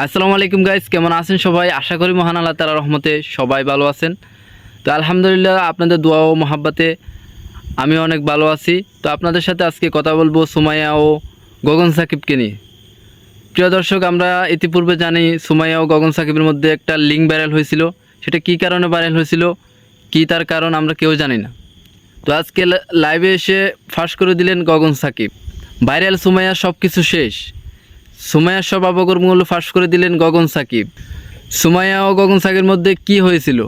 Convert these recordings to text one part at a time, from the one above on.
আসসালামু আলাইকুম গাইস, কেমন আছেন সবাই? আশা করি মহান আল্লাহ তাআলার রহমতে সবাই ভালো আছেন। তো আলহামদুলিল্লাহ, আপনাদের দোয়া ও মহাব্বতে আমি অনেক ভালো আছি। তো আপনাদের সাথে আজকে কথা বলবো সুমাইয়া ও গগন সাকিবকে নিয়ে। প্রিয় দর্শক, আমরা ইতিপূর্বে জানি সুমাইয়া ও গগন সাকিবের মধ্যে একটা লিঙ্ক ভাইরাল হয়েছিল। সেটা কী কারণে ভাইরাল হয়েছিল, কী তার কারণ আমরা কেউ জানি না। তো আজকে লাইভে এসে ফাঁস করে দিলেন গগন সাকিব। ভাইরাল সুমাইয়া সব কিছু শেষ, সুমাইয়ার সব অপকর্মগুলো ফাঁস করে দিলেন গগন সাকিব। সুমাইয়া ও গগন সাকিবের মধ্যে কি হয়েছিল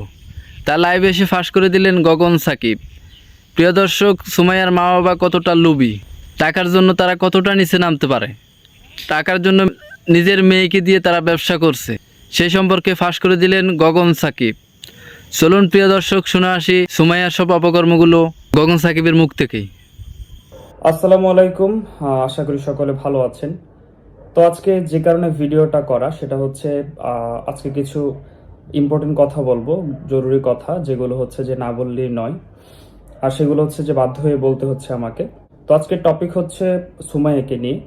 তা লাইভে এসে ফাঁস করে দিলেন গগন সাকিব। প্রিয় দর্শক, সুমাইয়ার মা বাবা কতটা লোভী, টাকার জন্য তারা কতটা নিচে নামতে পারে, টাকার জন্য নিজের মেয়েকে দিয়ে তারা ব্যবসা করছে, সেই সম্পর্কে ফাঁস করে দিলেন গগন সাকিব। চলুন প্রিয় দর্শক, শুনে আসি সুমাইয়ার সব অপকর্মগুলো গগন সাকিবের মুখ থেকেই। আসসালামু আলাইকুম। আশা করি সকলে ভালো আছেন। তো আজকে যে কারণে ভিডিওটা করা সেটা হচ্ছে আজকে কিছু ইম্পর্টেন্ট কথা বলবো, জরুরি কথা, যেগুলো হচ্ছে যে না বললেই নয়, আর সেগুলো হচ্ছে যে বাধ্য হয়ে বলতে হচ্ছে আমাকে। তো আজকের টপিক হচ্ছে সুমাইয়াকে নিয়ে।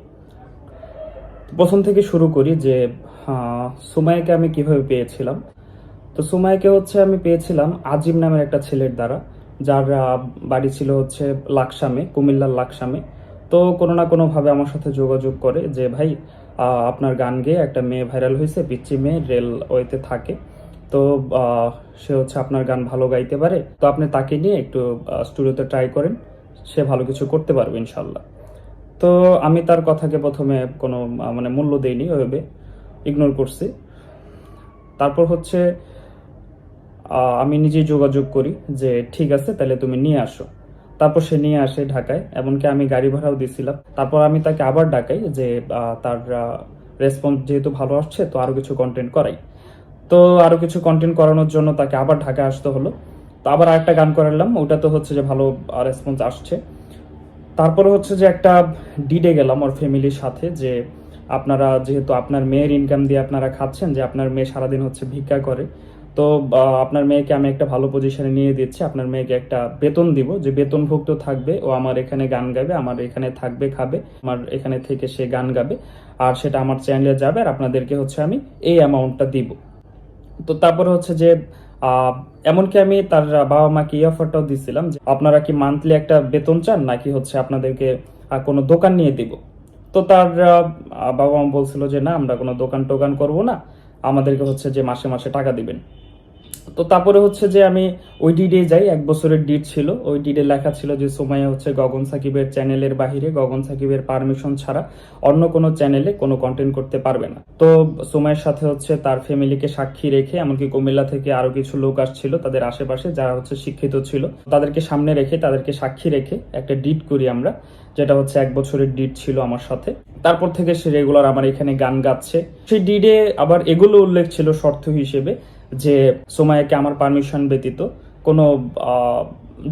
প্রথম থেকে শুরু করি যে সুমাইয়াকে আমি কিভাবে পেয়েছিলাম। তো সুমাইয়াকে হচ্ছে আমি পেয়েছিলাম আজিম নামের একটা ছেলের দ্বারা, যার বাড়ি ছিল হচ্ছে লাকসামে, কুমিল্লার লাকসামে। তো কোনো না কোনোভাবে আমার সাথে যোগাযোগ করে যে ভাই, আপনার গান গেয়ে একটা মেয়ে ভাইরাল হয়েছে, পিচ্চি মেয়ে, রেলওয়েতে থাকে। তো সে হচ্ছে আপনার গান ভালো গাইতে পারে, তো আপনি তাকে নিয়ে একটু স্টুডিওতে ট্রাই করেন, সে ভালো কিছু করতে পারবে ইনশাল্লাহ। তো আমি তার কথাকে প্রথমে কোনো মানে মূল্য দেইনি, ওইভাবে ইগনোর করছি। তারপর হচ্ছে আমি নিজেই যোগাযোগ করি যে ঠিক আছে, তাহলে তুমি নিয়ে আসো। তারপর সে নিয়ে আসে ঢাকায়, এমনকি আমি গাড়ি ভাড়াও দিছিলাম। তারপর আমি তাকে আবার ডাকাই যে তার রেসপন্স যেহেতু ভালো আসছে, তো আরো কিছু কন্টেন্ট করাই। তো আরো কিছু কন্টেন্ট করানোর জন্য তাকে আবার ঢাকায় আসতে হলো। তো আবার আরেকটা গান করালাম, ওটা তো হচ্ছে যে ভালো রেসপন্স আসছে। তারপরে হচ্ছে যে একটা ডিডে গেলাম ওর ফ্যামিলির সাথে, যে আপনারা যেহেতু আপনার মেয়ের ইনকাম দিয়ে আপনারা খাচ্ছেন, যে আপনার মেয়ে সারাদিন হচ্ছে ভিক্ষা করে, তো আপনার মেয়েকে আমি একটা ভালো পজিশনে নিয়ে দিচ্ছি, আপনার মেয়েকে একটা বেতন দিব, যে বেতনভুক্ত থাকবে, ও আমার এখানে গান গাবে, আমার এখানে থাকবে, খাবে, আমার এখানে থেকে সে গান গাবে, আর সেটা আমার চ্যানেলে যাবে, আর আপনাদেরকে হচ্ছে আমি এই অ্যামাউন্টটা দিব। তো তারপরে হচ্ছে যে এমনকি আমি তার বাবা মাকে এই অফারটাও দিছিলাম যে আপনারা কি মান্থলি একটা বেতন চান, নাকি হচ্ছে আপনাদেরকে কোনো দোকান নিয়ে দিব। তো তার বাবা মা বলছিল যে না, আমরা কোনো দোকান টোকান করবো না, আমাদেরকে হচ্ছে যে মাসে মাসে টাকা দিবেন। তো তারপরে হচ্ছে যে আমি ওই ডিডে যাই, 1 বছরের ডিড ছিল, ওই ডিডে লেখা ছিল যে সুমাইয়া হচ্ছে গগন সাকিবের চ্যানেলের বাহিরে, গগন সাকিবের পারমিশন ছাড়া অন্য কোনো চ্যানেলে কোনো কন্টেন্ট করতে পারবে না। তো সুমাইয়ের সাথে হচ্ছে তার ফ্যামিলিকে সাক্ষী রেখে, এমনকি কুমিল্লা থেকে আরো কিছু লোক আসছিল তাদের আশেপাশে, যারা হচ্ছে শিক্ষিত ছিল, তাদেরকে সামনে রেখে, তাদেরকে সাক্ষী রেখে একটা ডিড করি আমরা, যেটা হচ্ছে 1 বছরের ডিড ছিল আমার সাথে। তারপর থেকে সে রেগুলার আমার এখানে গান গাচ্ছে। সেই ডিডে আবার এগুলো উল্লেখ ছিল শর্ত হিসেবে, যে সুমাইয়াকে আমার পারমিশন ব্যতীত কোনো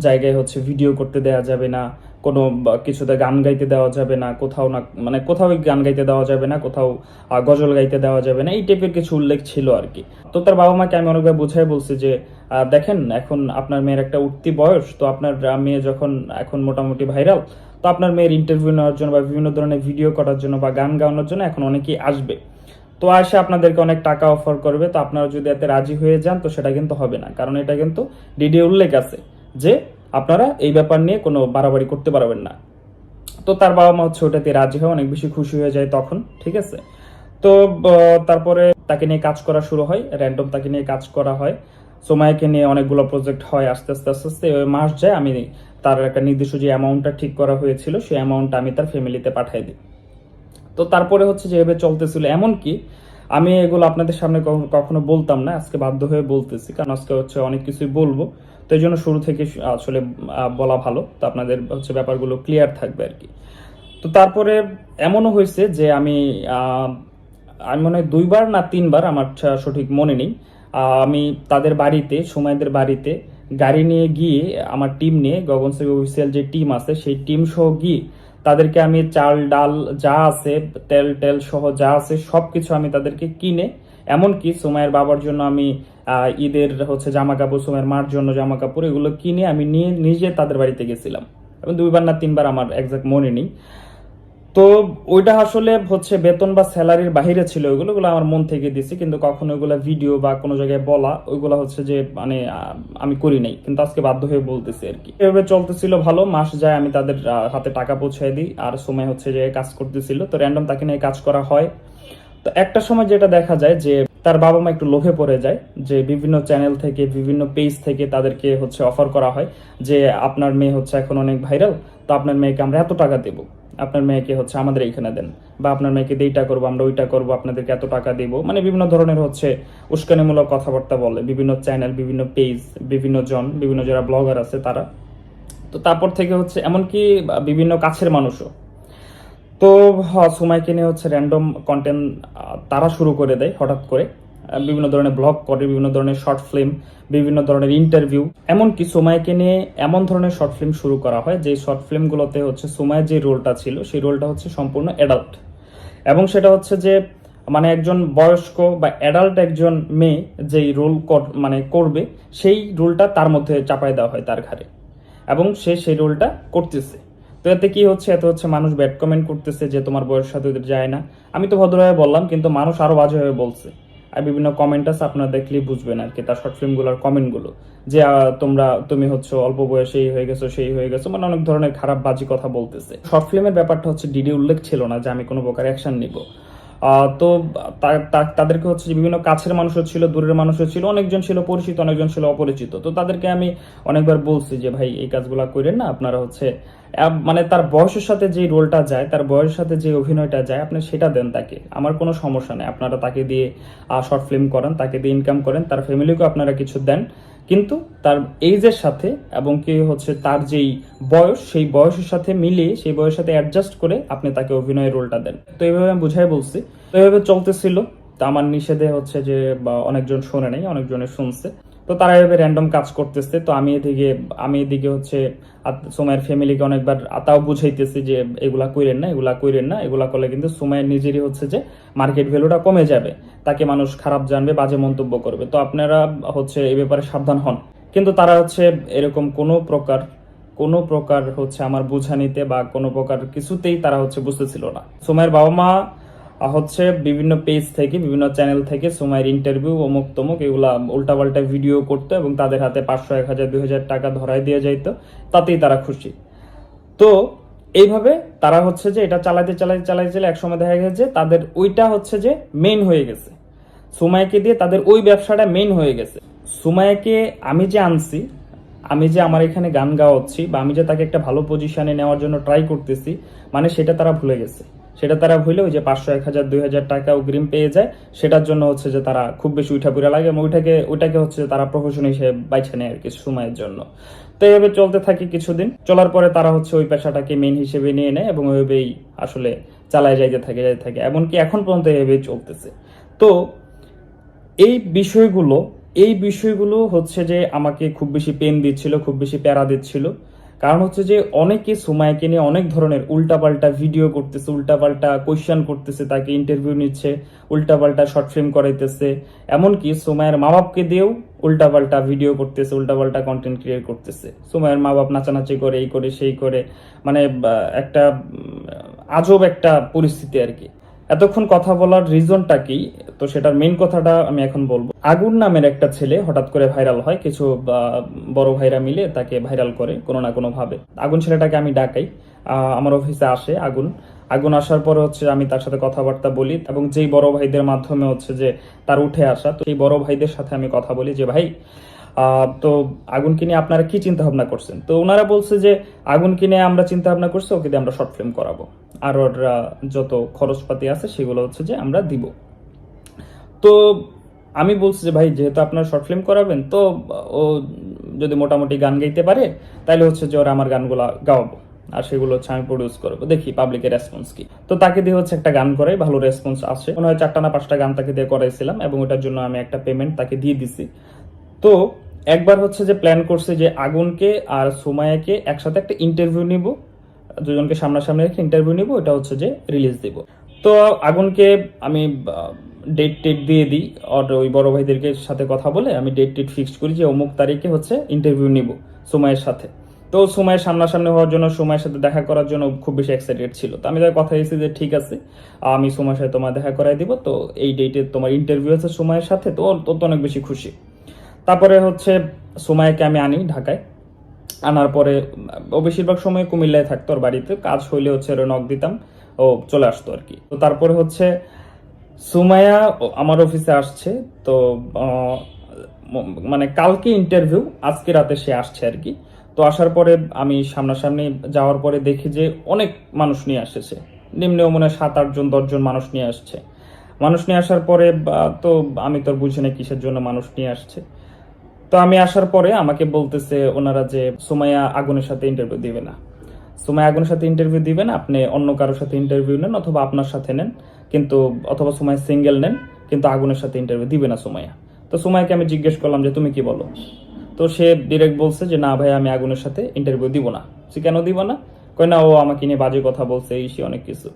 জায়গায় হচ্ছে ভিডিও করতে দেওয়া যাবে না, কোনো কিছুতে গান গাইতে দেওয়া যাবে না, কোথাও না মানে কোথাও গান গাইতে দেওয়া যাবে না, কোথাও গজল গাইতে দেওয়া যাবে না, এই টাইপের কিছু উল্লেখ ছিল আর কি। তো তার বাবা মাকে আমি অনেকবার বুঝাই বলছি যে দেখেন, এখন আপনার মেয়ের একটা উঠতি বয়স, তো আপনার মেয়ে যখন এখন মোটামুটি ভাইরাল, তো আপনার মেয়ের ইন্টারভিউ নেওয়ার জন্য বা বিভিন্ন ধরনের ভিডিও করার জন্য বা গান গাওয়ানোর জন্য এখন অনেকেই আসবে, তো আসে আপনাদেরকে অনেক টাকা অফার করবে। তো আপনারা যদি এতে রাজি হয়ে যান, তো সেটা কিন্তু হবে না, কারণ এটা কিন্তু ডিডি উল্লেখ আছে যে আপনারা এই ব্যাপার নিয়ে কোনো বাড়াবাড়ি করতে পারবেন না। তো তার বাবা মা হচ্ছে ওটাতে রাজি হয়, অনেক বেশি খুশি হয়ে যায় তখন, ঠিক আছে। তো তারপরে তাকে নিয়ে কাজ করা শুরু হয়, র্যান্ডম তাকে নিয়ে কাজ করা হয়, সোমাইকে নিয়ে অনেকগুলো প্রজেক্ট হয়, আস্তে আস্তে আস্তে আস্তে মাস যায়, আমি তার একটা নির্দিষ্ট যে অ্যামাউন্টটা ঠিক করা হয়েছিল সেই অ্যামাউন্টটা আমি তার ফ্যামিলিতে পাঠাই দিই। তো তারপরে হচ্ছে যেভাবে চলতেছিল, এমনকি আমি এগুলো আপনাদের সামনে কখনো বলতাম না, আজকে বাধ্য হয়ে বলতেছি, কারণ আজকে হচ্ছে অনেক কিছুই বলবো, তো এই জন্য শুরু থেকে আসলে বলা ভালো, তো আপনাদের হচ্ছে ব্যাপারগুলো ক্লিয়ার থাকবে আর কি। তো তারপরে এমনও হয়েছে যে আমি মনে হয় 2বার না 3বার, আমার সঠিক মনে নেই, আমি তাদের বাড়িতে, সুমাইদের বাড়িতে গাড়ি নিয়ে গিয়ে, আমার টিম নিয়ে, গগন সাকিব অফিসিয়াল যে টিম আছে সেই টিম সহ গিয়ে তাদেরকে আমি চাল ডাল যা আছে, তেল টেল সহ যা আছে সবকিছু আমি তাদেরকে কিনে, এমনকি সুমাইয়ের বাবার জন্য আমি ঈদের হচ্ছে জামা কাপড়, সুমাইয়ের মার জন্য জামা কাপড়, এগুলো কিনে আমি নিয়ে নিজে তাদের বাড়িতে গেছিলাম। এবং 2বার না 3বার, আমার একজাক্ট মনে নেই। তো ওইটা আসলে হচ্ছে বেতন বা স্যালারির বাইরে ছিল, ওইগুলো ওগুলো আমার মন থেকে দিছি, কিন্তু কখনো ওইগুলো ভিডিও বা কোনো জায়গায় বলা ওইগুলো হচ্ছে যে মানে আমি করি নাই, কিন্তু আজকে বাধ্য হয়ে বলতেছি আর কি। এভাবে চলতেছিল ভালো, মাস যায়, আমি তাদের হাতে টাকা পৌঁছায় দিই, আর সময় হচ্ছে যে কাজ করতেছিল, তো র্যান্ডম তাকে নিয়ে কাজ করা হয়। তো একটা সময় যেটা দেখা যায় যে তার বাবা মা একটু লোভে পড়ে যায়, যে বিভিন্ন চ্যানেল থেকে বিভিন্ন পেজ থেকে তাদেরকে হচ্ছে অফার করা হয় যে আপনার মেয়ে হচ্ছে এখন অনেক ভাইরাল, তো আপনার মেয়েকে আমরা এত টাকা দেবো, আপনার মেয়েকে হচ্ছে আমাদের এইখানে দেন, বা আপনার মেয়েকে এইটা করবো, আমরা ওইটা করবো, আপনাদেরকে এত টাকা দিব, মানে বিভিন্ন ধরনের হচ্ছে উস্কানিমূলক কথাবার্তা বলে বিভিন্ন চ্যানেল, বিভিন্ন পেজ, বিভিন্ন যারা ব্লগার আছে তারা। তো তারপর থেকে হচ্ছে এমনকি বিভিন্ন কাছের মানুষও। তো সময়কে নিয়ে হচ্ছে র্যান্ডম কন্টেন্ট তারা শুরু করে দেয় হঠাৎ করে, বিভিন্ন ধরনের ব্লগ করে, বিভিন্ন ধরনের শর্ট ফিল্ম, বিভিন্ন ধরনের ইন্টারভিউ, এমনকি সময়কে নিয়ে এমন ধরনের শর্ট ফিল্ম শুরু করা হয় যে শর্ট ফিল্মগুলোতে হচ্ছে সময়ের যে রোলটা ছিল সেই রোলটা হচ্ছে সম্পূর্ণ অ্যাডাল্ট, এবং সেটা হচ্ছে যে মানে একজন বয়স্ক বা অ্যাডাল্ট একজন মেয়ে যেই রোল মানে করবে সেই রোলটা তার মধ্যে চাপাই দেওয়া হয় তার ঘাড়ে, এবং সে সেই রোলটা করতেছে। তো এতে কি হচ্ছে, এতে হচ্ছে মানুষ ব্যাড কমেন্ট করতেছে যে তোমার বয়সের সাথে ওদের যায় না। আমি তো ভদ্রভাবে বললাম, কিন্তু মানুষ আরো বাজেভাবে বলছে, আর বিভিন্ন কমেন্ট আছে, আপনারা দেখলেই বুঝবেন আর কি তার শর্ট ফিল্মগুলোর কমেন্টগুলো, যে তুমি হচ্ছে অল্প বয়সে এই হয়ে গেছো সেই হয়ে গেছো, মানে অনেক ধরনের খারাপ বাজে কথা বলতেছে। শর্ট ফিল্মের ব্যাপারটা হচ্ছে ডিডি উল্লেখ ছিল না যে আমি কোনো প্রকার অ্যাকশন নিব। তো তাদেরকে হচ্ছে যে বিভিন্ন কাছের মানুষও ছিল, দূরের মানুষও ছিল, অনেকজন ছিল পরিচিত, অনেকজন ছিল অপরিচিত। তো তাদেরকে আমি অনেকবার বলছি যে ভাই এই কাজগুলা করেন না, আপনারা হচ্ছে মানে তার বয়সের সাথে যে রোলটা যায়, তার বয়সের সাথে যে অভিনয়টা যায়, আপনি সেটা দেন তাকে, আমার কোনো সমস্যা নেই, আপনারা তাকে দিয়ে শর্ট ফিল্ম করেন, তাকে দিয়ে ইনকাম করেন, তার ফ্যামিলিকেও আপনারা কিছু দেন, কিন্তু তার এইজের সাথে এবং কি হচ্ছে তার যেই বয়স সেই বয়সের সাথে মিলিয়ে, সেই বয়সের সাথে অ্যাডজাস্ট করে আপনি তাকে অভিনয়ের রোলটা দেন। তো এইভাবে আমি বুঝাই বলছি, তো এইভাবে চলতেছিল। তো আমার নিষেধে হচ্ছে যে অনেকজন শোনে নাই, অনেকজনে শুনছে। তো তারা এভাবে র্যান্ডম কাজ করতেছে। তো আমি এদিকে হচ্ছে সময়ের ফ্যামিলিকে অনেকবার তাও বুঝাইতেছি যে এগুলা কইরেন না, এগুলা কইরেন না, এগুলা করলে কিন্তু সময়ের নিজেরই হচ্ছে যে মার্কেট ভ্যালুটা কমে যাবে, তাকে মানুষ খারাপ জানবে, বাজে মন্তব্য করবে, তো আপনারা হচ্ছে এই ব্যাপারে সাবধান হন। কিন্তু তারা হচ্ছে এরকম কোনো প্রকার হচ্ছে আমার বুঝানিতে বা কোনো প্রকার কিছুতেই তারা হচ্ছে বুঝতেছিল না। সময়ের বাবা মা হচ্ছে বিভিন্ন পেজ থেকে, বিভিন্ন চ্যানেল থেকে সময়ের ইন্টারভিউ অমুক তমুক এগুলা উল্টাপাল্টা ভিডিও করতো, এবং তাদের হাতে 500, 1000, 2000 টাকা ধরায় দিয়ে যাইতো, তাতেই তারা খুশি। তো এইভাবে তারা হচ্ছে যে এটা চালাইতে এক সময় দেখা গেছে যে তাদের ওইটা হচ্ছে যে মেইন হয়ে গেছে, সুমাইয়াকে দিয়ে তাদের ওই ব্যবসাটা মেইন হয়ে গেছে। সুমাইয়াকে আমি যে আনছি, আমি যে আমার এখানে গান গাওয়াচ্ছি, বা আমি যে তাকে একটা ভালো পজিশনে নেওয়ার জন্য ট্রাই করতেছি, মানে সেটা তারা ভুলে গেছে। সেটা তারা ভুলে ওই যে 500, 1000, 2000 টাকা অগ্রিম পেয়ে যায়, সেটার জন্য হচ্ছে যে তারা খুব বেশি উঠা পুরা লাগে, এবং ওইটাকে হচ্ছে তারা প্রফেশন হিসেবে বাইছে নেয় আর কি সময়ের জন্য। তো এইভাবে চলতে থাকে কিছুদিন, চলার পরে তারা হচ্ছে ওই পেশাটাকে মেইন হিসেবে নিয়ে নেয়, এবং ওইভাবেই আসলে চালায় যাইতে থাকে, এমনকি এখন পর্যন্ত এইভাবেই চলতেছে। তো এই বিষয়গুলো হচ্ছে যে আমাকে খুব বেশি পেন দিচ্ছিল, খুব বেশি প্যারা দিচ্ছিল। কারণ হচ্ছে যে অনেকে সুমাইয়াকে নিয়ে অনেক ধরনের উল্টাপাল্টা ভিডিও করতেছে, উল্টাপাল্টা কোয়েশ্চেন করতেছে, তাকে ইন্টারভিউ নিচ্ছে, উল্টাপাল্টা শর্ট ফিল্ম করাইতেছে, এমনকি সুমাইয়ার মা বাপকে দিয়েও উল্টাপাল্টা ভিডিও করতেছে, উল্টাপাল্টা কন্টেন্ট ক্রিয়েট করতেছে। সুমাইয়ার মা বাপ নাচানাচি করে, এই করে সেই করে, মানে একটা আজব একটা পরিস্থিতি আর কি। এতক্ষণ কথা বলার রিজনটা কি, তো সেটার মেইন কথাটা আমি এখন বলবো। আগুন নামের একটা ছেলে হঠাৎ করে ভাইরাল হয়, কিছু বড় ভাইরা মিলে তাকে ভাইরাল করে কোনো না কোনো ভাবে। আগুন ছেলেটাকে আমি ডাকাই, আমার অফিসে আসে আগুন আসার পরে হচ্ছে আমি তার সাথে কথাবার্তা বলি, এবং যেই বড় ভাইদের মাধ্যমে হচ্ছে যে তার উঠে আসা, তো এই বড় ভাইদের সাথে আমি কথা বলি যে ভাই তো আগুনকে নিয়ে আপনারা কি চিন্তা ভাবনা করছেন। তো ওনারা বলছে যে আগুনকে নিয়ে আমরা চিন্তা ভাবনা করছি, ওকে দিয়ে আমরা শর্ট ফিল্ম করাবো, আর ওর যত খরচপাতি আছে সেগুলো হচ্ছে যে আমরা দিব। তো আমি বলছি যে ভাই যেহেতু আপনারা শর্ট ফিল্ম করাবেন, তো ও যদি মোটামুটি গান গাইতে পারে তাহলে হচ্ছে যে ওরা আমার গানগুলো গাওয়াবো, আর সেগুলো হচ্ছে আমি প্রডিউস করবো, দেখি পাবলিকের রেসপন্স কি। তো তাকে দিয়ে হচ্ছে একটা গান করে, ভালো রেসপন্স আসে, মনে হয় 4টা না 5টা গান তাকে দিয়ে করাইছিলাম, এবং ওটার জন্য আমি একটা পেমেন্ট তাকে দিয়ে দিছি। তো একবার হচ্ছে যে প্ল্যান করছে যে আগুনকে আর সুমাইয়াকে একসাথে একটা ইন্টারভিউ নিব, দুজনকে সামনাসামনি রেখে ইন্টারভিউ নিব, এটা হচ্ছে যে রিলিজ দিব। তো আগুনকে আমি ডেট টেট দিয়ে দিই, আর ওই বড় ভাইদেরকে সাথে কথা বলে আমি ডেট টেট ফিক্সড করি যে অমুক তারিখে হচ্ছে ইন্টারভিউ নিব সুমাইয়ের সাথে। তো সময় সামনাসামনি হওয়ার জন্য, সময়ের সাথে দেখা করার জন্য খুব বেশি এক্সাইটেড ছিল। তো আমি তার কথা দিয়েছি যে ঠিক আছে, আমি সময়ের সাথে তোমার দেখা করাই দিব, তো এই ডেটে তোমার ইন্টারভিউ আছে সময়ের সাথে। তো ও তো অনেক বেশি খুশি। তারপরে হচ্ছে সময়কে আমি আনি ঢাকায়। আনার পরে ও বেশিরভাগ সময় কুমিল্লায় থাকতো, ওর বাড়িতে কাজ হইলে হচ্ছে ওর নক দিতাম, ও চলে আসতো আর কি। তো তারপরে হচ্ছে সুমাইয়া আমার অফিসে আসছে। তো মানে কালকে ইন্টারভিউ, আজকে রাতে সে আসছে আর কি। তো আসার পরে আমি সামনাসামনি যাওয়ার পরে দেখি যে অনেক মানুষ নিয়ে আসছে, নিম্নেও মনে হয় 7-8 জন 10 জন মানুষ নিয়ে আসছে। মানুষ নিয়ে আসার পরে তো আমি তো আর বুঝি না কিসের জন্য মানুষ নিয়ে আসছে। তো আমি আসার পরে আমাকে বলতেছে ওনারা যে সুমাইয়া আগুনের সাথে ইন্টারভিউ দিবে না, সুমাইয়া আগুনের সাথে ইন্টারভিউ দিবে না, আপনি অন্য কারোর সাথে ইন্টারভিউ নেন অথবা আপনার সাথে নেন, কিন্তু অথবা সুমাইয়া সিঙ্গেল নেন, কিন্তু আগুনের সাথে ইন্টারভিউ দিবে না সুমাইয়া। তো সুমাইয়াকে আমি জিজ্ঞেস করলাম যে তুমি কি বলো। তো সে ডিরেক্ট বলছে যে না ভাই, আমি আগুনের সাথে ইন্টারভিউ দিব না। সে কেন দিব না, কয় না ও আমাকে নিয়ে বাজে কথা বলছে, এই সে অনেক কিছু।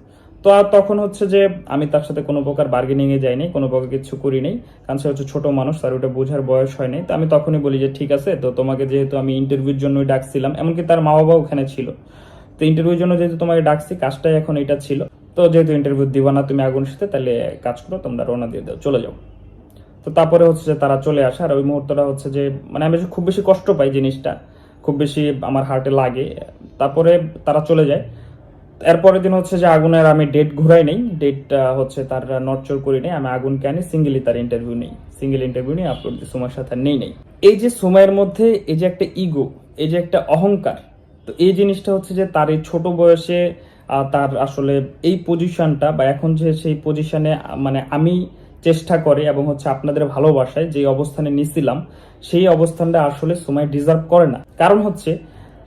তো আর তখন হচ্ছে যে আমি তার সাথে কোনো প্রকার বার্গেনিং এ যাইনি, কোনো প্রকার কিছু করি নাই, কারণ সে হচ্ছে ছোট মানুষ, তার ওটা বোঝার বয়স হয় নাই। তো আমি তখনই বলি যে ঠিক আছে, তো তোমাকে যেহেতু আমি ইন্টারভিউর জন্যই ডাকছিলাম, এমনকি তার মা বাবাও ওখানে ছিল, তো ইন্টারভিউর জন্য যেহেতু তোমাকে ডাকছি, কাজটাই এখন এটা ছিল, তো যেহেতু ইন্টারভিউ দিবা না তুমি আগুনের সাথে, তাহলে কাজ করো, তোমরা রওনা দিয়ে দাও, চলে যাও। তো তারপরে হচ্ছে যে তারা চলে আসে। আর ওই মুহূর্তটা হচ্ছে যে মানে আমি খুব বেশি কষ্ট পাই, জিনিসটা খুব বেশি আমার হার্টে লাগে। তারপরে তারা চলে যায়। এরপরের দিন হচ্ছে যে আগুনের আমি ডেট ঘুরাই নেই, ডেট হচ্ছে তার নড়চড় করি নেই, আমি আগুনকে আনি, সিঙ্গেলি তার ইন্টারভিউ নেই, সিঙ্গেল ইন্টারভিউ নিয়ে আপলোড দিই, সময়ের সাথে নেই নেই। এই যে সময়ের মধ্যে এই যে একটা ইগো, এই যে একটা অহংকার, তো এই জিনিসটা হচ্ছে যে তার এই ছোট বয়সে তার আসলে এই পজিশনটা, বা এখন যে সেই পজিশনে মানে আমি চেষ্টা করে এবং হচ্ছে আপনাদের ভালোবাসায় যে অবস্থানে নিছিলাম, সেই অবস্থানটা আসলে সময় ডিজার্ভ করে না। কারণ হচ্ছে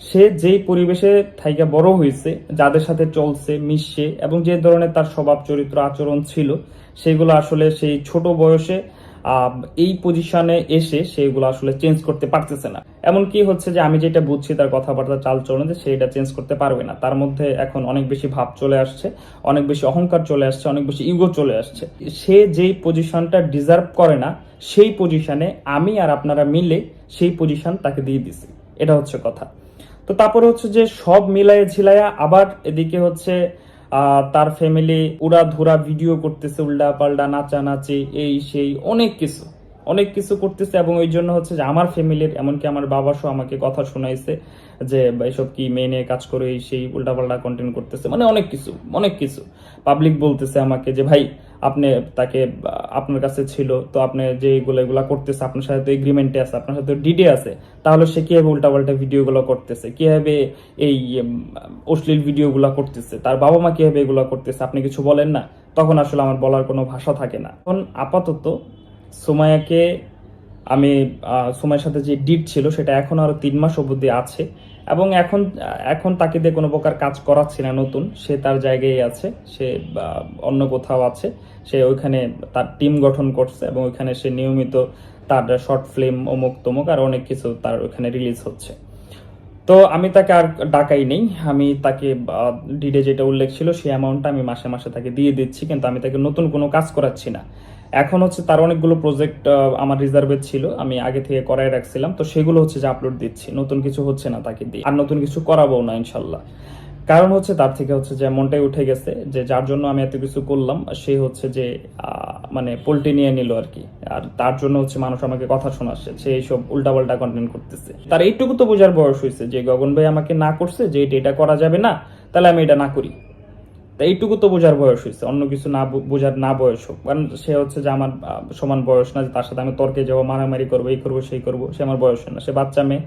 সে যেই পরিবেশে থাইকা বড় হয়েছে, যাদের সাথে চলছে মিশছে, এবং যে ধরনের তার স্বভাব চরিত্র আচরণ ছিল, সেগুলো আসলে সেই ছোট বয়সে এই পজিশনে এসে সেগুলো আসলে চেঞ্জ করতে পারতেছে না। এমনকি হচ্ছে যে আমি যেটা বুঝছি তার কথাবার্তা চালচলন, যে সেটা চেঞ্জ করতে পারবে না। তার মধ্যে এখন অনেক বেশি ভাব চলে আসছে, অনেক বেশি অহংকার চলে আসছে, অনেক বেশি ইগো চলে আসছে। সে যেই পজিশনটা ডিজার্ভ করে না, সেই পজিশনে আমি আর আপনারা মিলে সেই পজিশন তাকে দিয়ে দিছি, এটা হচ্ছে কথা। তো তারপরে হচ্ছে যে সব মিলাইয়া ঝিলাইয়া আবার এদিকে হচ্ছে তার ফ্যামিলি উড়া ধুরা ভিডিও করতেছে, উল্টা পাল্টা নাচানাচি, এই সেই অনেক কিছু অনেক কিছু করতেছে। এবং ওই জন্য হচ্ছে যে আমার ফ্যামিলির, এমনকি আমার বাবা সহ আমাকে কথা শোনাইছে যে এসব কি মেয়ে নিয়ে কাজ করে, এই সেই উল্টা পাল্টা কন্টেন্ট করতেছে, মানে অনেক কিছু অনেক কিছু। পাবলিক বলতেছে আমাকে যে ভাই, আপনি তাকে আপনার কাছে ছিল, তো আপনি যে এগুলা করতেছে, আপনার সাথে তো এগ্রিমেন্টে আছে, আপনার সাথে ডিডে আছে, তাহলে সে কিভাবে উল্টাপাল্টা ভিডিওগুলো করতেছে, কিভাবে এই অশ্লীল ভিডিওগুলো করতেছে, তার বাবা মা কিভাবে এগুলো করতেছে, আপনি কিছু বলেন না? তখন আসলে আমার বলার কোনো ভাষা থাকে না। এখন আপাতত সুমাইয়াকে আমি সুমাইয়ের সাথে যে ডিট ছিল সেটা এখন আরো 3 মাস অবধি আছে, এবং এখন এখন তাকে দিয়ে কোনো প্রকার কাজ করাচ্ছি না। নতুন সে তার জায়গায় আছে, সে অন্য কোথাও আছে, সে ওইখানে তার টিম গঠন করছে, এবং ওইখানে সে নিয়মিত তার শর্ট ফিল্ম অমুক তমুক আর অনেক কিছু তার ওইখানে রিলিজ হচ্ছে। তো আমি তাকে আর ডাকাই নেই, আমি তাকে ডিডে যেটা উল্লেখ ছিল সেই অ্যামাউন্টটা আমি মাসে মাসে তাকে দিয়ে দিচ্ছি, কিন্তু আমি তাকে নতুন কোনো কাজ করাচ্ছি না। এখন হচ্ছে তার অনেকগুলো প্রজেক্ট আমার রিজার্ভে ছিল, আমি আগে থেকে করাই রাখছিলাম, তো সেগুলো হচ্ছে যে আপলোড দিচ্ছি, নতুন কিছু হচ্ছে না তাকে দিয়ে, আর নতুন কিছু করাবো না ইনশাল্লাহ। কারণ হচ্ছে তার থেকে হচ্ছে যে মনটাই উঠে গেছে, যে যার জন্য আমি এত কিছু করলাম সে হচ্ছে যে মানে পোল্ট্রি নিয়ে নিল আর কি, আর তার জন্য হচ্ছে মানুষ আমাকে কথা শোনাচ্ছে, সে এইসব উল্টাপাল্টা কন্টেন্ট করতেছে। তার এইটুকু তো বোঝার বয়স হয়েছে যে গগন ভাই আমাকে না করছে, যে এটা করা যাবে না, তাহলে আমি এটা না করি। তাই এইটুকু তো বোঝার বয়স হয়েছে, অন্য কিছু না বোঝার না বয়স হোক। কারণ সে হচ্ছে যে আমার সমান বয়স না, যে তার সাথে আমি তর্কে যাবো, মারামারি করবো, এই করবো সেই করবো, সে আমার বয়স না, সে বাচ্চা মেয়ে।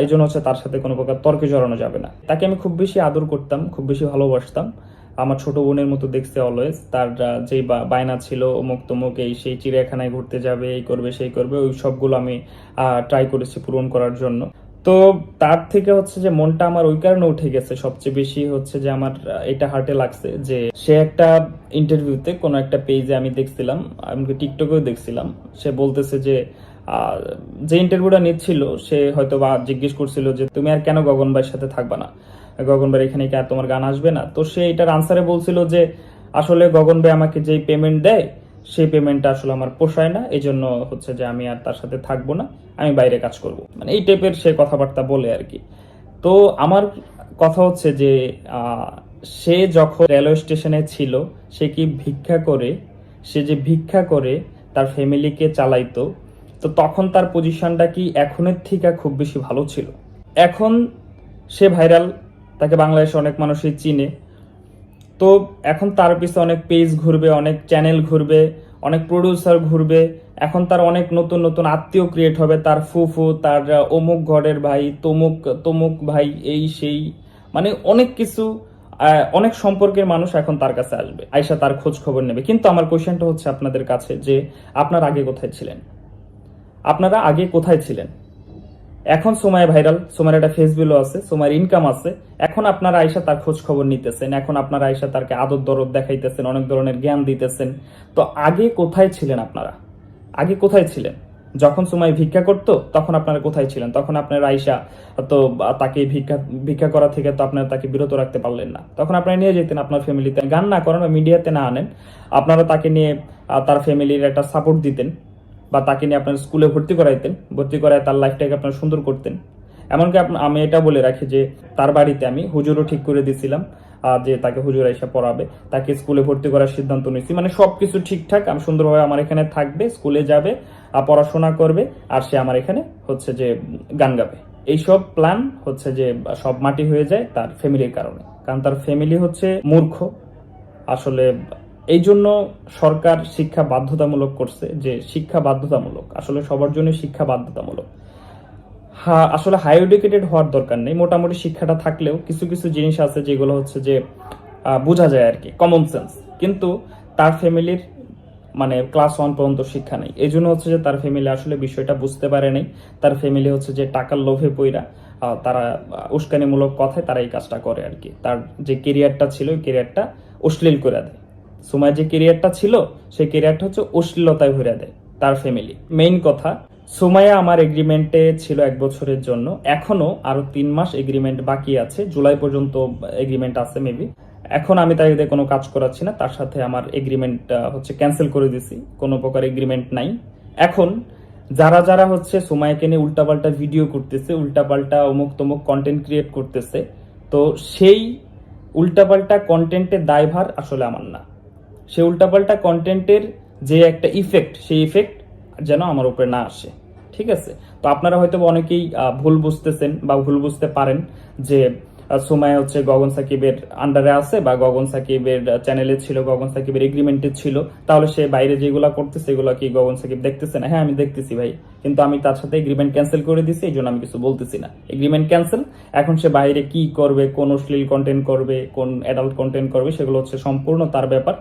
এই জন্য হচ্ছে তার সাথে কোনো প্রকার তর্কে জড়ানো যাবে না। তাকে আমি খুব বেশি আদর করতাম, খুব বেশি ভালোবাসতাম, আমার ছোট বোনের মতো দেখতে অলওয়েজ। তার যেই বায়না ছিল অমুক তমুক, এই সেই চিড়িয়াখানায় ঘুরতে যাবে, এই করবে সেই করবে, ওই সবগুলো আমি ট্রাই করেছি পূরণ করার জন্য। তো তার থেকে হচ্ছে যে মনটা আমার ওই কারণে উঠে গেছে সবচেয়ে বেশি, হচ্ছে যে আমার এটা হার্টে লাগছে যে সে একটা ইন্টারভিউতে কোনো একটা পেজে আমি দেখছিলাম, আমি টিকটকেও দেখছিলাম, সে বলতেছে যে যে ইন্টারভিউটা নিচ্ছিল সে হয়তো বা জিজ্ঞেস করছিল যে তুমি আর কেন গগন ভাইয়ের সাথে থাকবা না, গগন ভাই এখানে কি আর তোমার গান আসবে না? তো সে এটার আনসারে বলছিল যে আসলে গগন ভাই আমাকে যেই পেমেন্ট দেয় সেই পেমেন্টটা আসলে আমার পোষায় না, এই জন্য হচ্ছে যে আমি আর তার সাথে থাকবো না, আমি বাইরে কাজ করব, মানে এই টাইপের সে কথাবার্তা বলে আর কি। তো আমার কথা হচ্ছে যে সে যখন রেলওয়ে স্টেশনে ছিল, সে কি ভিক্ষা করে, সে যে ভিক্ষা করে তার ফ্যামিলিকে চালাইতো, তো তখন তার পজিশনটা কি এখনের থেকে খুব বেশি ভালো ছিল? এখন সে ভাইরাল, তাকে বাংলাদেশে অনেক মানুষই চিনে। তো এখন তার পিছনে অনেক পেজ ঘুরবে, অনেক চ্যানেল ঘুরবে, অনেক প্রডিউসার ঘুরবে। এখন তার অনেক নতুন নতুন আত্মীয় ক্রিয়েট হবে, তার ফুফু, তার অমুক ঘরের ভাই, তমুক তমুক ভাই, এই সেই, মানে অনেক কিছু, অনেক সম্পর্কের মানুষ এখন তার কাছে আসবে, আয়সা তার খোঁজ খবর নেবে। কিন্তু আমার কোয়েশ্চেনটা হচ্ছে আপনাদের কাছে যে আপনারা আগে কোথায় ছিলেন? আপনারা আগে কোথায় ছিলেন? এখন সময় ভাইরাল, সময়ের একটা ফেসবুকও আছে, সময়ের ইনকাম আছে, এখন আপনারা আয়সা তার খোঁজ খবর নিতেছেন, এখন আপনারা আয়সা তারকে আদর দরদ দেখাইতেছেন, অনেক ধরনের জ্ঞান দিতেছেন। তো আগে কোথায় ছিলেন আপনারা? আগে কোথায় ছিলেন? যখন সময় ভিক্ষা করতো তখন আপনারা কোথায় ছিলেন? তখন আপনারা আয়সা তো তাকে ভিক্ষা ভিক্ষা করা থেকে তো আপনারা তাকে বিরত রাখতে পারলেন না। তখন আপনারা নিয়ে যেতেন আপনার ফ্যামিলিতে, গান না করেন বা মিডিয়াতে না আনেন, আপনারা তাকে নিয়ে তার ফ্যামিলির একটা সাপোর্ট দিতেন, বা তাকে নিয়ে আপনার স্কুলে ভর্তি করাইতেন, ভর্তি করায় তার লাইফটাকে আপনারা সুন্দর করতেন। এমনকি আমি এটা বলে রাখি যে তার বাড়িতে আমি হুজুরও ঠিক করে দিয়েছিলাম, যে তাকে হুজুর এসে পড়াবে, তাকে স্কুলে ভর্তি করার সিদ্ধান্ত নিয়েছি। মানে সবকিছু ঠিকঠাক, আমি সুন্দরভাবে আমার এখানে থাকবে, স্কুলে যাবে, পড়াশোনা করবে, আর সে আমার এখানে হচ্ছে যে গান গাবে। এইসব প্ল্যান হচ্ছে যে সব মাটি হয়ে যায় তার ফ্যামিলির কারণে, কারণ তার ফ্যামিলি হচ্ছে মূর্খ আসলে। এই জন্য সরকার শিক্ষা বাধ্যতামূলক করছে, যে শিক্ষা বাধ্যতামূলক, আসলে সবার জন্য শিক্ষা বাধ্যতামূলক। আসলে হাই এডুকেটেড হওয়ার দরকার নেই, মোটামুটি শিক্ষাটা থাকলেও কিছু কিছু জিনিস আছে যেগুলো হচ্ছে যে বোঝা যায় আর কি, কমন সেন্স। কিন্তু তার ফ্যামিলির মানে ক্লাস 1 পর্যন্ত শিক্ষা নেই, এই জন্য হচ্ছে যে তার ফ্যামিলি আসলে বিষয়টা বুঝতে পারে নাই। তার ফ্যামিলি হচ্ছে যে টাকার লোভে পইরা তারা উস্কানিমূলক কথায় তারা এই কাজটা করে আর কি। তার যে কেরিয়ারটা ছিল ওই কেরিয়ারটা অশ্লীল করে দেয়। সুমাইয়ের যে কেরিয়ারটা ছিল সেই কেরিয়ারটা হচ্ছে অশ্লীলতায় ভরে দেয় তার ফ্যামিলি। মেইন কথা, সুমাইয়া আমার এগ্রিমেন্টে ছিল 1 বছরের জন্য, এখনো আরো 3 মাস এগ্রিমেন্ট বাকি আছে, জুলাই পর্যন্ত এগ্রিমেন্ট আছে মেবি। এখন আমি তাকে কোনো কাজ করাচ্ছি না, তার সাথে আমার এগ্রিমেন্ট হচ্ছে ক্যান্সেল করে দিছি, কোনো প্রকার এগ্রিমেন্ট নাই। এখন যারা যারা হচ্ছে সুমাইয়াকে নিয়ে উল্টাপাল্টা ভিডিও করতেছে, উল্টাপাল্টা অমুক তমুক কন্টেন্ট ক্রিয়েট করতেছে, তো সেই উল্টাপাল্টা কন্টেন্টের দায়ভার আসলে আমার না। সেই উল্টাপাল্টা কন্টেন্টের যে একটা ইফেক্ট, সেই ইফেক্ট যেন আমার উপরে না আসে, ঠিক আছে? তো আপনারা হয়তো অনেকেই ভুল বুঝতেছেন বা ভুল বুঝতে পারেন যে সুমাইয়া হচ্ছে গগন সাকিবের আন্ডারে আছে, বা গগন সাকিবের চ্যানেলে ছিল, গগন সাকিবের এগ্রিমেন্টে ছিল, তাহলে সে বাইরে যেগুলা করতেছে এগুলো কি গগন সাকিব দেখতেছে না? হ্যাঁ, আমি দেখতেছি ভাই, কিন্তু আমি তার সাথে এগ্রিমেন্ট ক্যান্সেল করে দিছি, এই জন্য আমি কিছু বলতেছি না। Agreement cancel. এখন সে বাইরে কি করবে, কোন অশ্লীল কন্টেন্ট করবে, কোন অ্যাডাল্ট কন্টেন্ট করবে, সেগুলো হচ্ছে সম্পূর্ণ তার ব্যাপার,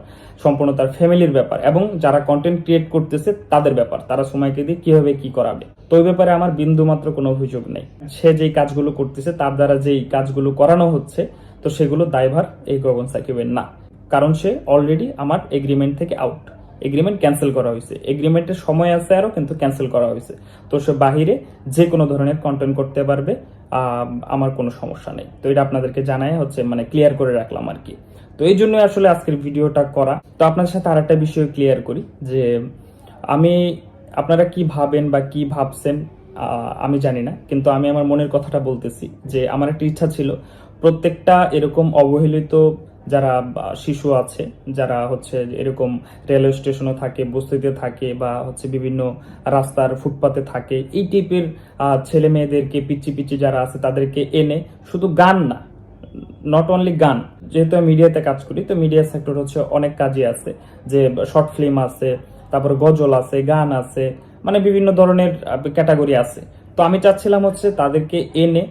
সম্পূর্ণ তার ফ্যামিলির ব্যাপার, এবং যারা কন্টেন্ট ক্রিয়েট করতেছে তাদের ব্যাপার, তারা সময়কে দিয়ে কিভাবে কি করাবে। তো ওই ব্যাপারে আমার বিন্দু মাত্র কোনো অভিযোগ নেই। সে যেই কাজগুলো করতেছে, তার দ্বারা যেই কাজগুলো করানো হচ্ছে, তো সেগুলো দায়ভার এই গগন সাকিবের না, কারণ সে অলরেডি আমার এগ্রিমেন্ট থেকে আউট। এগ্রিমেন্ট ক্যান্সেল করা হয়েছে, এগ্রিমেন্টের সময় আছে আরো, কিন্তু ক্যান্সেল করা হয়েছে। তো সে বাহিরে যে কোনো ধরনের কন্টেন্ট করতে পারবে, আমার কোনো সমস্যা নেই। তো এটা আপনাদেরকে জানাই হচ্ছে মানে ক্লিয়ার করে রাখলাম আর কি। তো এই জন্য আসলে আজকের ভিডিওটা করা। তো আপনার সাথে আরেকটা বিষয় ক্লিয়ার করি যে আমি, আপনারা কি ভাবেন বা কি ভাবছেন আমি জানি না, কিন্তু আমি আমার মনের কথাটা বলতেছি যে আমার একটা ইচ্ছা ছিল প্রত্যেকটা এরকম অবহেলিত যারা শিশু আছে, যারা হচ্ছে এরকম রেলওয়ে স্টেশনে থাকে, বস্তিতে থাকে, বা হচ্ছে বিভিন্ন রাস্তার ফুটপাতে থাকে, এই টাইপের ছেলে মেয়েদেরকে, পিচ্ছি পিচ্ছি যারা আছে তাদেরকে এনে, শুধু গান না, নট অনলি গান, যেহেতু আমি মিডিয়াতে কাজ করি, তো মিডিয়া সেক্টর হচ্ছে অনেক কাজই আছে, যে শর্ট ফিল্ম আছে, তারপর গজল আছে, গান আছে, মানে বিভিন্ন ধরনের ক্যাটাগরি আছে। তো আমি চাচ্ছিলাম হচ্ছে তাদেরকে এনে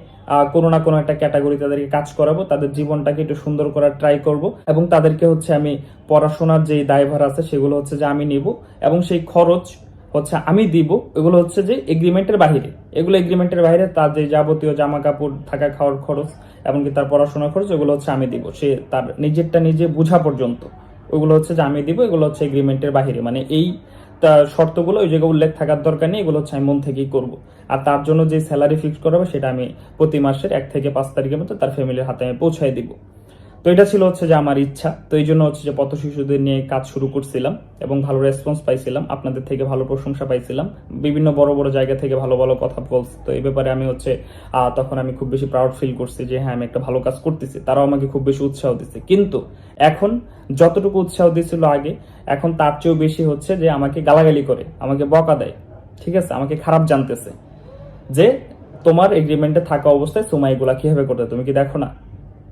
কোনো না কোনো একটা ক্যাটাগরি তাদেরকে কাজ করাবো, তাদের জীবনটাকে একটু সুন্দর করার ট্রাই করব, এবং তাদেরকে হচ্ছে আমি পড়াশোনার যে দায়ভার আছে সেগুলো হচ্ছে যে আমি নিব, এবং সেই খরচ হচ্ছে আমি দিব। এগুলো হচ্ছে যে এগ্রিমেন্টের বাহিরে, এগুলো এগ্রিমেন্টের বাইরে, তার যে যাবতীয় জামা কাপড়, থাকা খাওয়ার খরচ, এমনকি তার পড়াশোনার খরচ, এগুলো হচ্ছে আমি দিব। সে তার নিজেরটা নিজে বোঝা পর্যন্ত ওগুলো হচ্ছে যে আমি দিব, এগুলো হচ্ছে এগ্রিমেন্টের বাহিরে, মানে এই শর্তগুলো ওই জায়গায় উল্লেখ থাকার দরকার নেই, এগুলো হচ্ছে আমি মন থেকেই করব। আর তার জন্য যে স্যালারি ফিক্স করা হবে সেটা আমি প্রতি মাসের 1 থেকে 5 তারিখের মধ্যে তার ফ্যামিলির হাতে আমি পৌঁছায় দিব। তো এটা ছিল হচ্ছে যে আমার ইচ্ছা। তো এই জন্য হচ্ছে যে পথ শিশুদের নিয়ে কাজ শুরু করছিলাম এবং ভালো রেসপন্স পাইছিলাম, আপনাদের থেকে ভালো প্রশংসা পাইছিলাম, বিভিন্ন বড় বড় জায়গা থেকে ভালো ভালো কথা বলছে। তো এই ব্যাপারে আমি হচ্ছে তখন আমি খুব বেশি প্রাউড ফিল করছি যে হ্যাঁ আমি একটা ভালো কাজ করতেছি। তারাও আমাকে খুব বেশি উৎসাহ দিচ্ছে। কিন্তু এখন যতটুকু উৎসাহ দিচ্ছিল আগে, এখন তার চেয়েও বেশি হচ্ছে যে আমাকে গালাগালি করে, আমাকে বকা দেয়, ঠিক আছে, আমাকে খারাপ জানতেছে যে তোমার এগ্রিমেন্টে থাকা অবস্থায় সুমাই এগুলা কিভাবে করতে, তুমি কি দেখো না?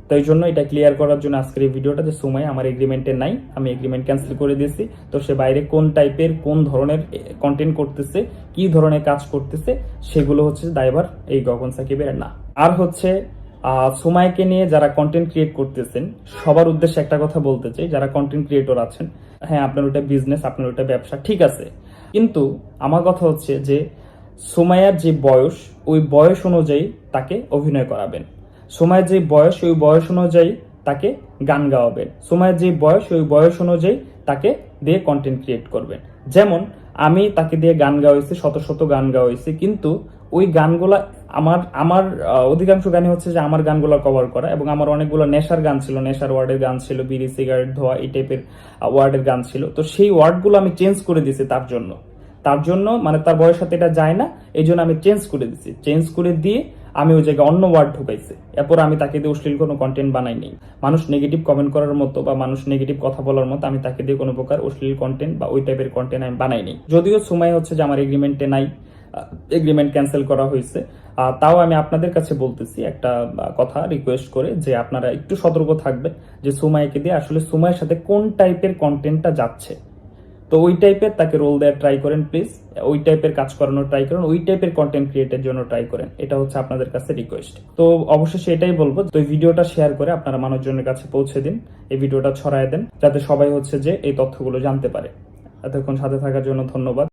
তো এই জন্য এটা ক্লিয়ার করার জন্য আজকের এই ভিডিওটা, যে সুমাই আমার এগ্রিমেন্টে নাই, আমি এগ্রিমেন্ট ক্যান্সেল করে দিয়েছি। তো সে বাইরে কোন টাইপের কোন ধরনের কন্টেন্ট করতেছে, কি ধরনের কাজ করতেছে, সেগুলো হচ্ছে দায়ভার এই গগন সাকিবের না। আর হচ্ছে সুমাইকে নিয়ে যারা কন্টেন্ট ক্রিয়েট করতেছেন সবার উদ্দেশ্যে একটা কথা বলতে চাই, যারা কন্টেন্ট ক্রিয়েটর আছেন, হ্যাঁ আপনার ওটা বিজনেস, আপনার ওটা ব্যবসা, ঠিক আছে, কিন্তু আমার কথা হচ্ছে যে সুমাইয়ার যে বয়স, ওই বয়স অনুযায়ী তাকে অভিনয় করাবেন। সুমাইয়ের যে বয়স, ওই বয়স অনুযায়ী তাকে গান গাওয়াবেন। সুমাইয়ের যে বয়স, ওই বয়স অনুযায়ী তাকে দিয়ে কন্টেন্ট ক্রিয়েট করবেন। যেমন আমি তাকে দিয়ে গান গাওয়াইছি, শত শত গান গাওয়াইছি, কিন্তু ওই গানগুলা আমার আমার অধিকাংশ গানই হচ্ছে যে আমার গানগুলো কভার করা, এবং আমার অনেকগুলো নেশার গান ছিল, নেশার ওয়ার্ডের গান ছিল, বিড়ি সিগারেট ধোয়া এই টাইপের ওয়ার্ডের গান ছিল। তো সেই ওয়ার্ডগুলো আমি চেঞ্জ করে দিয়েছি তার জন্য মানে তার বয়স সাথে এটা যায় না, এই জন্য আমি চেঞ্জ করে দিচ্ছি। চেঞ্জ করে দিয়ে আমি ওই জায়গায় অন্য ওয়ার্ড ঢুকাইছি। এরপর আমি তাকে দিয়ে অশ্লীল কোনো কন্টেন্ট বানাইনি। মানুষ নেগেটিভ কমেন্ট করার মতো বা মানুষ নেগেটিভ কথা বলার মতো আমি তাকে দিয়ে কোনো প্রকার অশ্লীল কন্টেন্ট বা ওই টাইপের কন্টেন্ট আমি বানাইনি। যদিও সুমাই হচ্ছে যে আমার এগ্রিমেন্টে নাই, এগ্রিমেন্ট ক্যান্সেল করা হয়েছে, তাও আমি আপনাদের কাছে বলতেছি একটা কথা রিকোয়েস্ট করে, যে আপনারা একটু সতর্ক থাকবেন যে সুমাইকে দিয়ে আসলে সুমাইয়ের সাথে কোন টাইপের কন্টেন্টটা যাচ্ছে। তো ওই টাইপের তাকে রোল দেওয়ার ট্রাই করেন প্লিজ, ওই টাইপের কাজ করানোর ট্রাই করেন, ওই টাইপের কন্টেন্ট ক্রিয়েটের জন্য ট্রাই করেন। এটা হচ্ছে আপনাদের কাছে রিকোয়েস্ট। তো অবশ্যই এটাই বলবো, তো এই ভিডিওটা শেয়ার করে আপনারা মানুষজনের কাছে পৌঁছে দিন, এই ভিডিওটা ছড়ায় দেন, যাতে সবাই হচ্ছে যে এই তথ্যগুলো জানতে পারে। এতক্ষণ সাথে থাকার জন্য ধন্যবাদ।